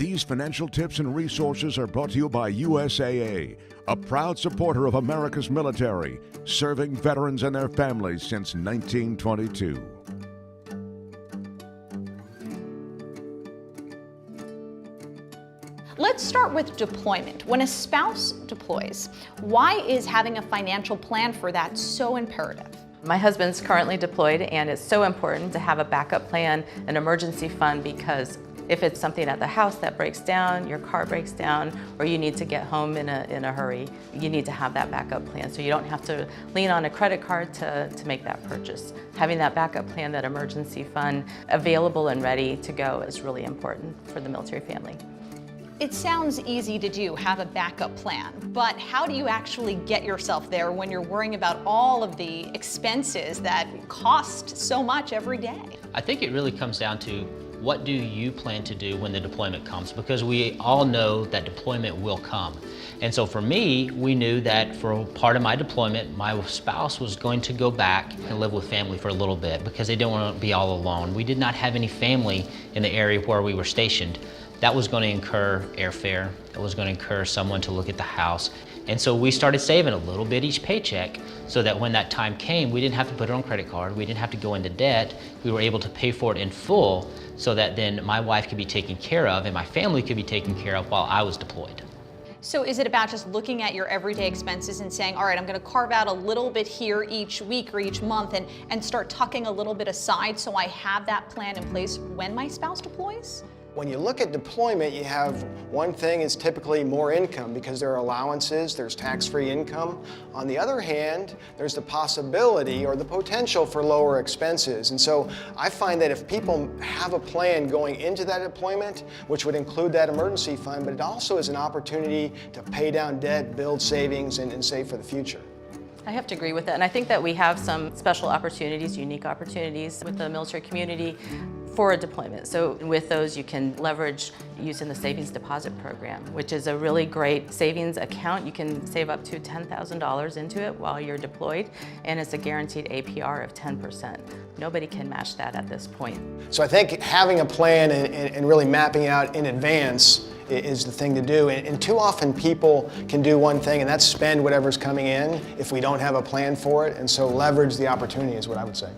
These financial tips and resources are brought to you by USAA, a proud supporter of America's military, serving veterans and their families since 1922. Let's start with deployment. When a spouse deploys, why is having a financial plan for that so imperative? My husband's currently deployed, and it's so important to have a backup plan, an emergency fund, because if it's something at the house that breaks down, your car breaks down, or you need to get home in a hurry, you need to have that backup plan so you don't have to lean on a credit card to make that purchase. Having that backup plan, that emergency fund available and ready to go is really important for the military family. It sounds easy to do, have a backup plan, but how do you actually get yourself there when you're worrying about all of the expenses that cost so much every day? I think it really comes down to what do you plan to do when the deployment comes, because we all know that deployment will come. And so for me, we knew that for part of my deployment, my spouse was going to go back and live with family for a little bit because they didn't want to be all alone. We did not have any family in the area where we were stationed. That was going to incur airfare. That was going to incur someone to look at the house. And so we started saving a little bit each paycheck so that when that time came, we didn't have to put it on credit card. We didn't have to go into debt. We were able to pay for it in full so that then my wife could be taken care of and my family could be taken care of while I was deployed. So is it about just looking at your everyday expenses and saying, all right, I'm going to carve out a little bit here each week or each month and start tucking a little bit aside so I have that plan in place when my spouse deploys? When you look at deployment, you have one thing is typically more income because there are allowances, there's tax-free income. On the other hand, there's the possibility or the potential for lower expenses. And so I find that if people have a plan going into that deployment, which would include that emergency fund, but it also is an opportunity to pay down debt, build savings, and save for the future. I have to agree with that, and I think that we have some special opportunities, unique opportunities with the military community for a deployment. So with those, you can leverage using the savings deposit program, which is a really great savings account. You can save up to $10,000 into it while you're deployed, and it's a guaranteed APR of 10%. Nobody can match that at this point. So I think having a plan and really mapping out in advance is the thing to do. And too often people can do one thing, and that's spend whatever's coming in if we don't have a plan for it. And so leverage the opportunity is what I would say.